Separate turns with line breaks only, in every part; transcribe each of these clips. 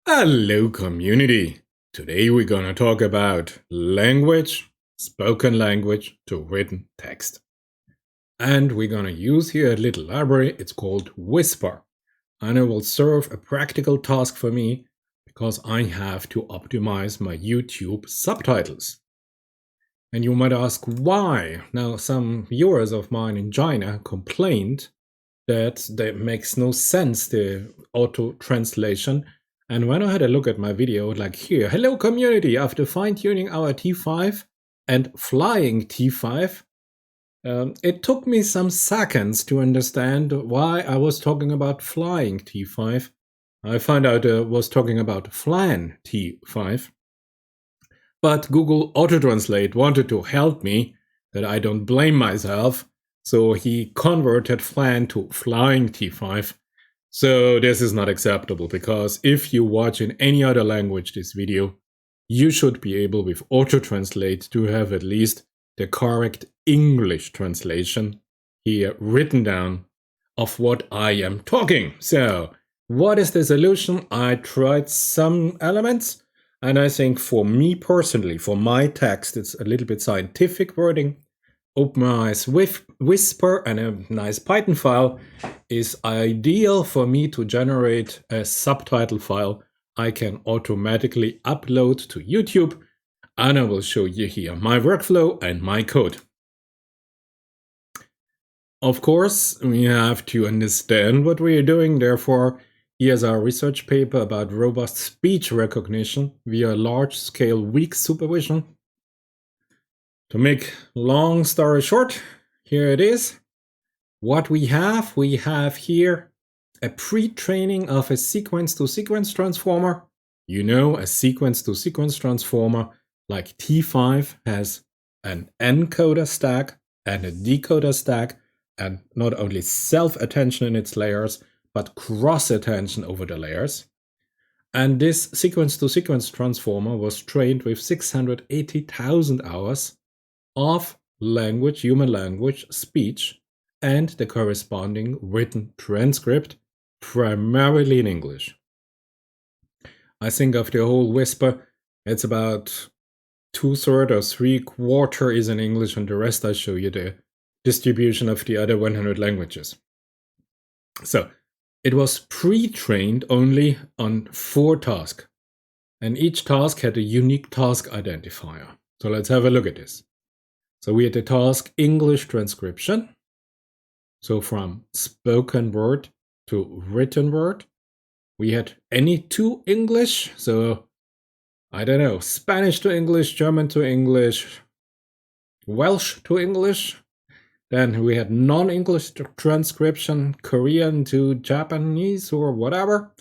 Hello community! Today we're gonna talk about language, spoken language to written text. And we're gonna use here a little library, it's called Whisper. And it will serve a practical task for me because I have to optimize my YouTube subtitles. And you might ask why? Now some viewers of mine in China complained that makes no sense, the auto translation. And when I had a look at my video, like here, hello community, after fine-tuning our T5 and flying T5, it took me some seconds to understand why I was talking about flying T5. I found out I was talking about flan T5. But Google Auto-Translate wanted to help me, that I don't blame myself, so he converted flan to flying T5. So this is not acceptable, because if you watch in any other language this video, you should be able with Auto-Translate to have at least the correct English translation here written down of what I am talking. So what is the solution? I tried some elements. And I think for me personally, for my text, it's a little bit scientific wording. OpenAI's Whisper and a nice Python file is ideal for me to generate a subtitle file I can automatically upload to YouTube. And I will show you here my workflow and my code. Of course, we have to understand what we are doing. Therefore, here's our research paper about robust speech recognition via large-scale weak supervision. To make long story short, here it is. What we have here a pre-training of a sequence-to-sequence transformer. You know, a sequence-to-sequence transformer like T5 has an encoder stack and a decoder stack, and not only self-attention in its layers, but cross-attention over the layers. And this sequence-to-sequence transformer was trained with 680,000 hours of language, human language, speech, and the corresponding written transcript, primarily in English. I think of the whole Whisper, it's about 2/3 or 3/4 is in English, and the rest I show you the distribution of the other 100 languages. So it was pre-trained only on 4 tasks, and each task had a unique task identifier. So let's have a look at this. So we had the task English transcription. So from spoken word to written word. We had any 2 English, so I don't know, Spanish to English, German to English, Welsh to English. Then we had non-English transcription, Korean to Japanese or whatever.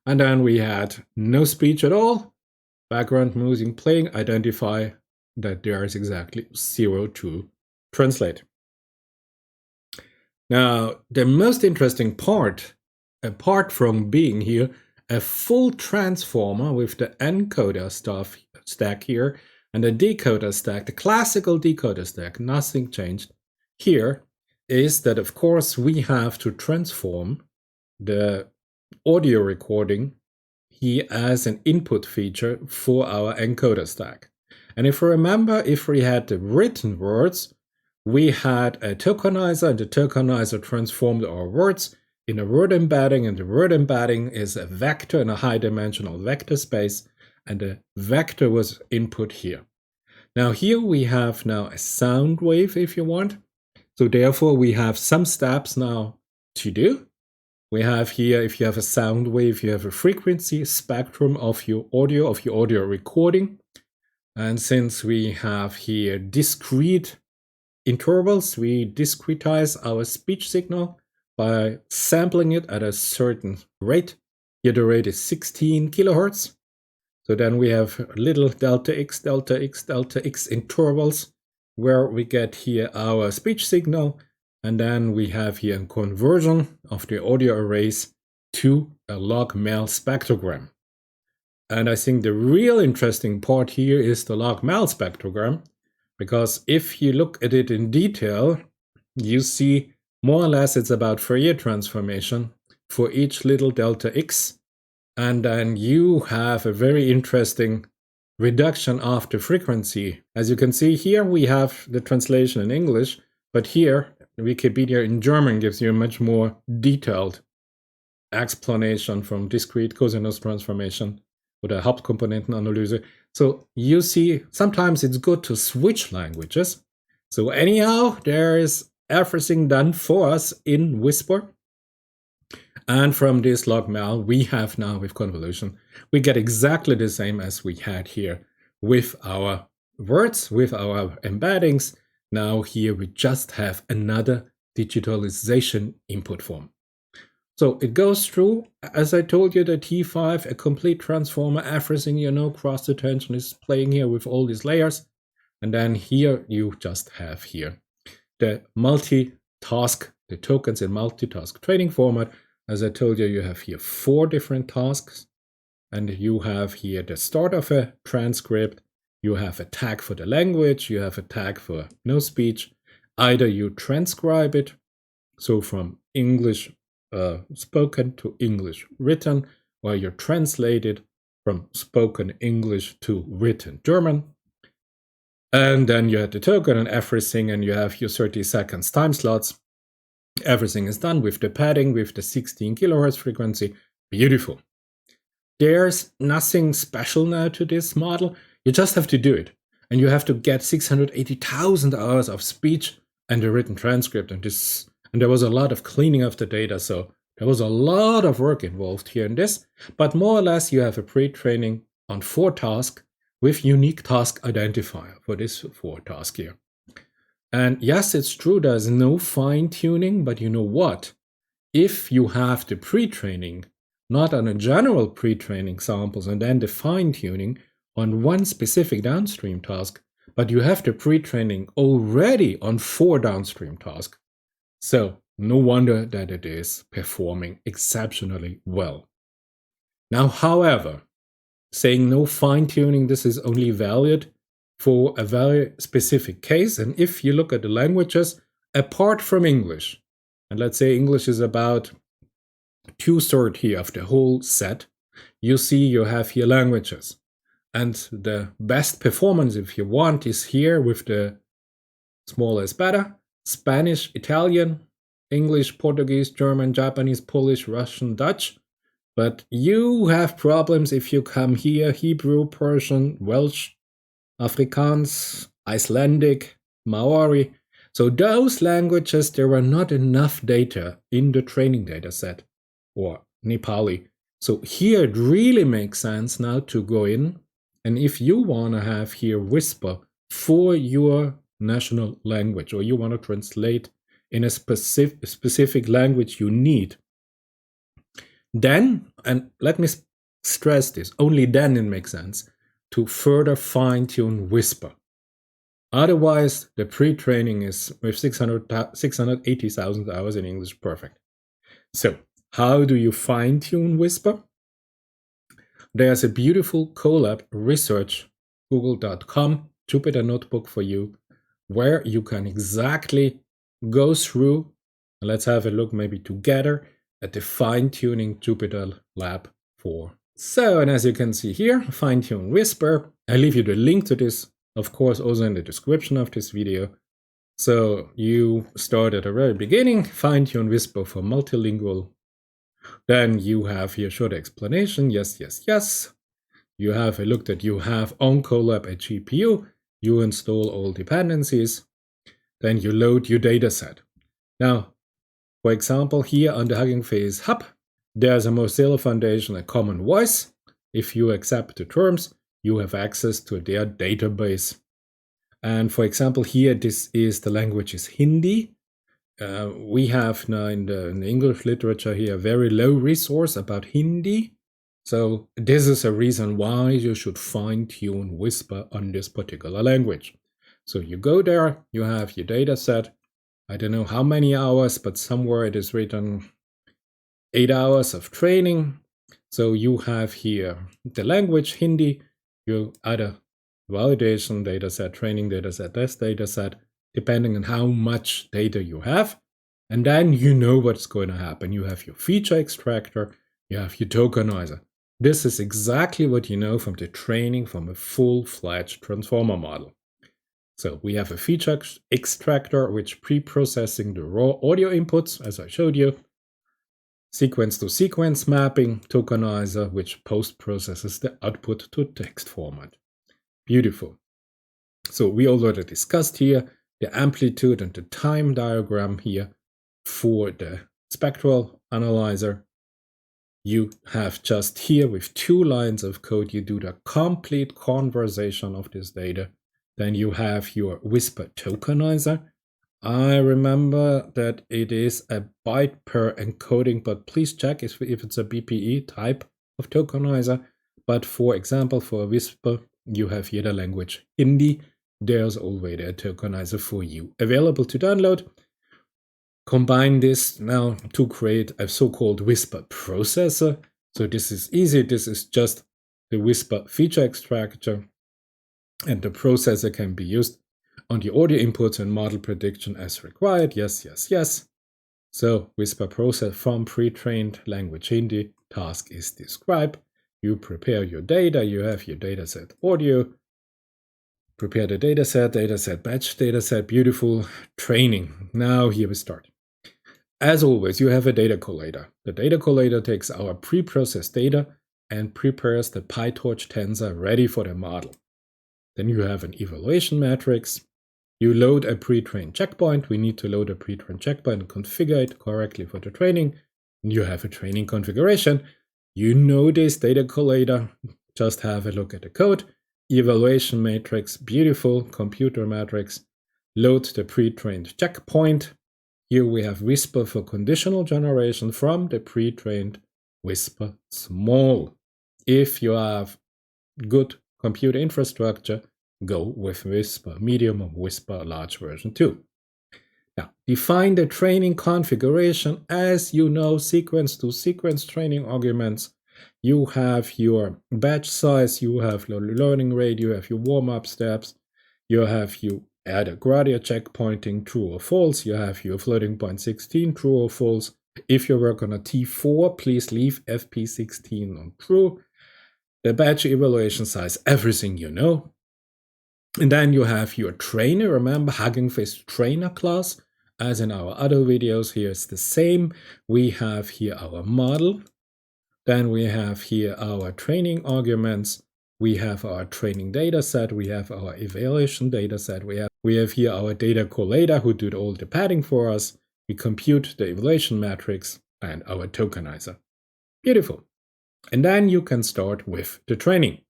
And then we had no speech at all. Background music playing, identify that there is exactly 0 to translate. Now, the most interesting part, apart from being here, a full transformer with the encoder stack here and the decoder stack, the classical decoder stack, nothing changed. Here is that, of course, we have to transform the audio recording here as an input feature for our encoder stack. And if you remember, if we had the written words, we had a tokenizer, and the tokenizer transformed our words in a word embedding, and the word embedding is a vector in a high-dimensional vector space, and the vector was input here. Now here we have now a sound wave, if you want. So therefore, we have some steps now to do. We have here, if you have a sound wave, you have a frequency spectrum of your audio recording. And since we have here discrete intervals, we discretize our speech signal by sampling it at a certain rate. Here the rate is 16 kilohertz. So then we have little delta x, delta x, delta x intervals, where we get here our speech signal, and then we have here a conversion of the audio arrays to a log-mel spectrogram. And I think the real interesting part here is the log-mel spectrogram, because if you look at it in detail, you see more or less it's about Fourier transformation for each little delta x, And then you have a very interesting reduction of the frequency. As you can see here, we have the translation in English, but here, Wikipedia in German gives you a much more detailed explanation from discrete cosinus transformation oder Hauptkomponentenanalyse. So you see, sometimes it's good to switch languages. So anyhow, there is everything done for us in Whisper. And from this logmal, we have now with convolution, we get exactly the same as we had here with our words, with our embeddings. Now here we just have another digitalization input form. So it goes through, as I told you, the T5, a complete transformer, everything you know, cross attention is playing here with all these layers. And then here you just have here the multitask, the tokens in multitask training format. As I told you, you have here 4 different tasks, and you have here the start of a transcript, you have a tag for the language, you have a tag for no speech. Either you transcribe it, so from English spoken to English written, or you translate it from spoken English to written German. And then you have the token and everything, and you have your 30 seconds time slots. Everything is done with the padding, with the 16 kilohertz frequency. Beautiful. There's nothing special now to this model. You just have to do it. And you have to get 680,000 hours of speech and a written transcript. And there was a lot of cleaning of the data. So there was a lot of work involved here in this. But more or less, you have a pre-training on 4 tasks with unique task identifier for this 4 tasks here. And yes, it's true, there's no fine-tuning, but you know what? If you have the pre-training, not on a general pre-training samples and then the fine-tuning on one specific downstream task, but you have the pre-training already on 4 downstream tasks. So no wonder that it is performing exceptionally well. Now, however, saying no fine-tuning, this is only valid for a very specific case. And if you look at the languages, apart from English, and let's say English is about 2/3 here of the whole set, you see you have here languages. And the best performance, if you want, is here with the smaller is better, Spanish, Italian, English, Portuguese, German, Japanese, Polish, Russian, Dutch. But you have problems if you come here, Hebrew, Persian, Welsh, Afrikaans, Icelandic, Maori. So those languages, there were not enough data in the training data set, or Nepali. So here it really makes sense now to go in, and if you want to have here Whisper for your national language, or you want to translate in a specific language you need, then, and let me stress this, only then it makes sense to further fine-tune Whisper. Otherwise, the pre-training is with 680,000 hours in English perfect. So, how do you fine-tune Whisper? There's a beautiful Colab research, google.com, Jupyter Notebook for you, where you can exactly go through, and let's have a look maybe together at the fine-tuning Jupyter Lab 4. So, and as you can see here, fine-tune Whisper. I leave you the link to this, of course, also in the description of this video. So you start at the very beginning, fine-tune Whisper for multilingual. Then you have here short explanation, yes, yes, yes. You have a look that you have on Colab a GPU. You install all dependencies. Then you load your dataset. Now, for example, here on the HuggingFace Hub, there's a Mozilla Foundation, a common voice. If you accept the terms, you have access to their database. And for example, here, this is the language is Hindi. We have now in the English literature here a very low resource about Hindi. So this is a reason why you should fine-tune Whisper on this particular language. So you go there, you have your data set. I don't know how many hours, but somewhere it is written 8 hours of training. So you have here the language Hindi, you add a validation dataset, training dataset, test dataset, depending on how much data you have. And then you know what's going to happen. You have your feature extractor, you have your tokenizer. This is exactly what you know from the training from a full-fledged transformer model. So we have a feature extractor which pre-processing the raw audio inputs, as I showed you. Sequence-to-sequence mapping tokenizer, which post-processes the output to text format. Beautiful. So we already discussed here the amplitude and the time diagram here for the spectral analyzer. You have just here with 2 lines of code, you do the complete conversation of this data. Then you have your whisper tokenizer. I remember that it is a byte per encoding, but please check if it's a BPE type of tokenizer. But for example, for a whisper, you have here the language Hindi. There's already a tokenizer for you available to download. Combine this now to create a so-called whisper processor. So this is easy. This is just the whisper feature extractor, and the processor can be used on the audio inputs and model prediction as required. Yes, yes, yes. So whisper process from pre-trained language Hindi. Task is describe. You prepare your data. You have your dataset audio. Prepare the dataset batch, dataset, beautiful. Training. Now here we start. As always, you have a data collator. The data collator takes our pre-processed data and prepares the PyTorch tensor ready for the model. Then you have an evaluation matrix. You load a pre-trained checkpoint. We need to load a pre-trained checkpoint and configure it correctly for the training. You have a training configuration. You know this data collator. Just have a look at the code. Evaluation matrix, beautiful computer matrix. Load the pre-trained checkpoint. Here we have Whisper for conditional generation from the pre-trained Whisper small. If you have good computer infrastructure, go with Whisper medium or Whisper large version 2. Now, define the training configuration. As you know, sequence-to-sequence training arguments. You have your batch size, you have your learning rate, you have your warm-up steps, you have your add a gradient checkpointing true or false. You have your floating point 16 true or false. If you work on a T4, please leave FP16 on true. The batch evaluation size, everything you know. And then you have your trainer. Remember HuggingFace trainer class. As in our other videos, here it's the same. We have here our model. Then we have here our training arguments. We have our training data set. We have our evaluation data set. We have here our data collator who did all the padding for us. We compute the evaluation matrix and our tokenizer. Beautiful. And then you can start with the training.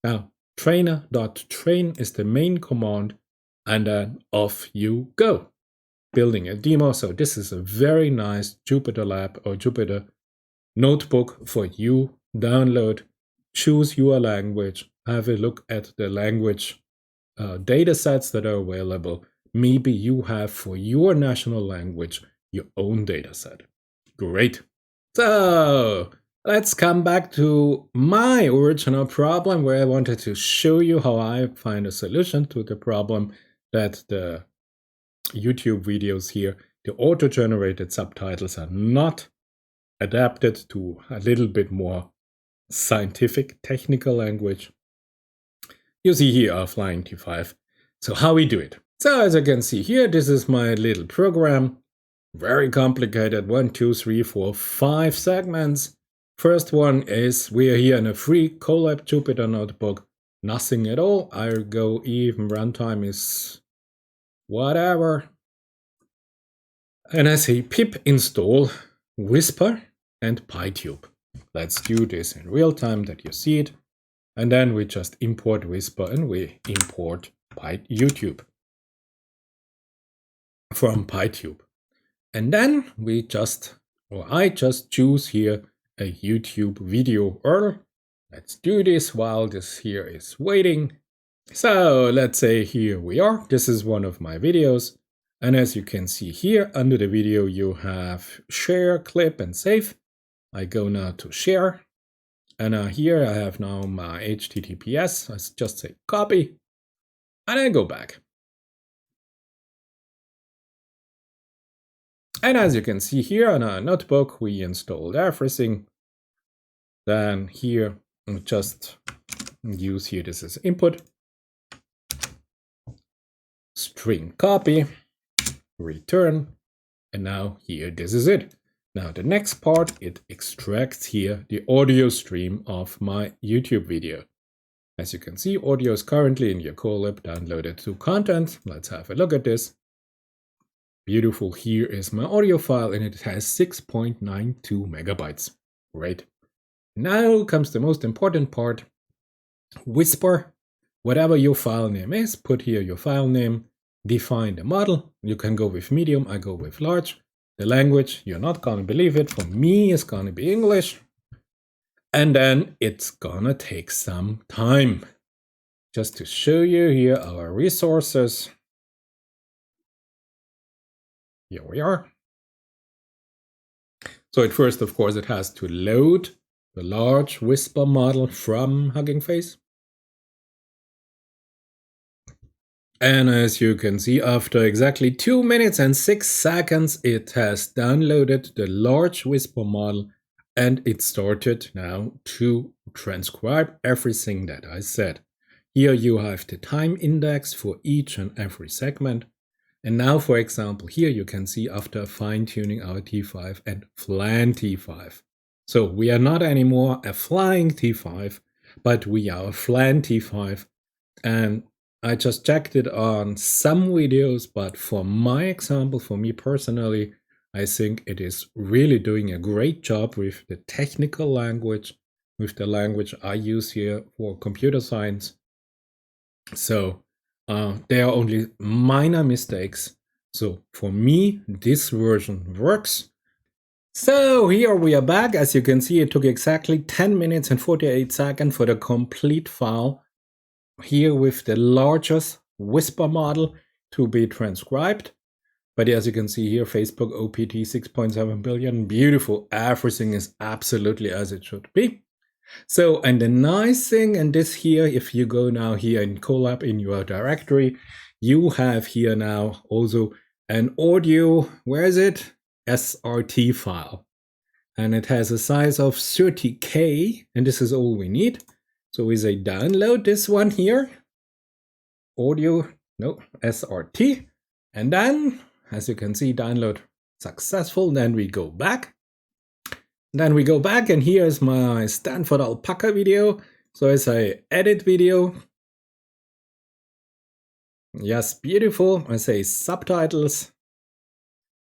Now, trainer.train is the main command, and then off you go. Building a demo. So this is a very nice Jupyter Lab or Jupyter Notebook for you. Download, choose your language, have a look at the language data sets that are available. Maybe you have for your national language your own data set. Great. So let's come back to my original problem where I wanted to show you how I find a solution to the problem that the YouTube videos here, the auto-generated subtitles are not adapted to a little bit more scientific, technical language. You see here our flying T5. So how we do it. So as you can see here, this is my little program. Very complicated. 1, 2, 3, 4, 5 segments. First one is we are here in a free Colab Jupyter Notebook. Nothing at all. I go even runtime is whatever. And I say pip install Whisper and PyTube. Let's do this in real time that you see it. And then we just import Whisper and we import YouTube from PyTube. And then we just, or I just choose here a YouTube video URL. Let's do this while this here is waiting. So let's say here we are. This is one of my videos. And as you can see here under the video, you have share, clip, and save. I go now to share. And here I have now my HTTPS. I just say copy. And I go back. And as you can see here on our notebook, we installed everything. Then here, just use here, this is input, string copy, return, and now here, this is it. Now the next part, it extracts here the audio stream of my YouTube video. As you can see, audio is currently in your Colab downloaded to content. Let's have a look at this. Beautiful, here is my audio file and it has 6.92 megabytes. Great. Now comes the most important part. Whisper, whatever your file name is, put here your file name, define the model. You can go with medium, I go with large. The language, you're not gonna believe it, for me it's gonna be English. And then it's gonna take some time. Just to show you here our resources. Here we are. So at first, of course, it has to load the large Whisper model from HuggingFace. And as you can see, after exactly 2 minutes and 6 seconds, it has downloaded the large Whisper model and it started now to transcribe everything that I said. Here you have the time index for each and every segment. And now, for example, here you can see after fine-tuning our T5 and flan T5. So we are not anymore a flying T5, but we are a flan T5. And I just checked it on some videos, but for my example, for me personally, I think it is really doing a great job with the technical language, with the language I use here for computer science. So there are only minor mistakes. So for me, this version works. So here we are back. As you can see, it took exactly 10 minutes and 48 seconds for the complete file here with the largest Whisper model to be transcribed. But as you can see here, Facebook OPT 6.7 billion, beautiful. Everything is absolutely as it should be. So, and the nice thing, and this here, if you go now here in Colab in your directory, you have here now also an audio, where is it? SRT file. And it has a size of 30K, and this is all we need. So we say download this one here, audio, no, SRT. And then, as you can see, download successful. Then we go back. Then we go back and here is my Stanford alpaca video. So I say edit video. Yes, beautiful. I say subtitles.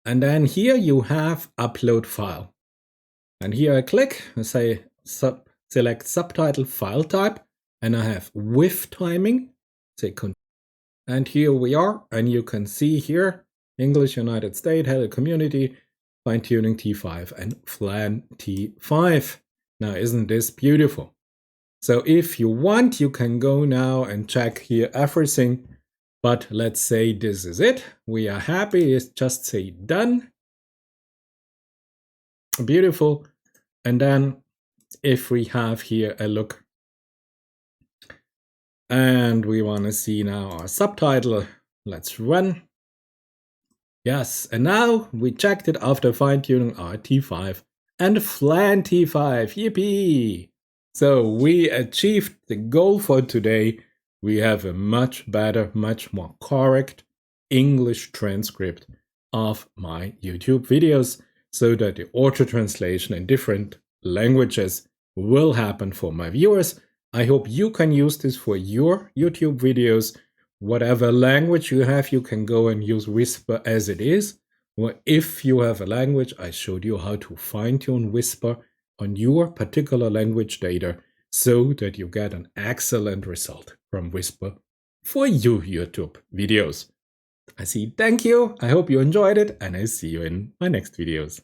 And then here you have upload file. And here I click, I say select subtitle file type. And I have with timing. Say and here we are. And you can see here, English United States, hello community. Fine-tuning T5 and flan T5. Now, isn't this beautiful? So if you want, you can go now and check here everything. But let's say this is it. We are happy. Just say done. Beautiful. And then if we have here a look and we want to see now our subtitle, let's run. Yes, and now we checked it after fine-tuning our T5 and flan T5, yippee! So we achieved the goal for today. We have a much better, much more correct English transcript of my YouTube videos so that the auto translation in different languages will happen for my viewers. I hope you can use this for your YouTube videos. Whatever language you have, you can go and use Whisper as it is. Or if you have a language, I showed you how to fine-tune Whisper on your particular language data so that you get an excellent result from Whisper for your YouTube videos. Thank you. I hope you enjoyed it, and I see you in my next videos.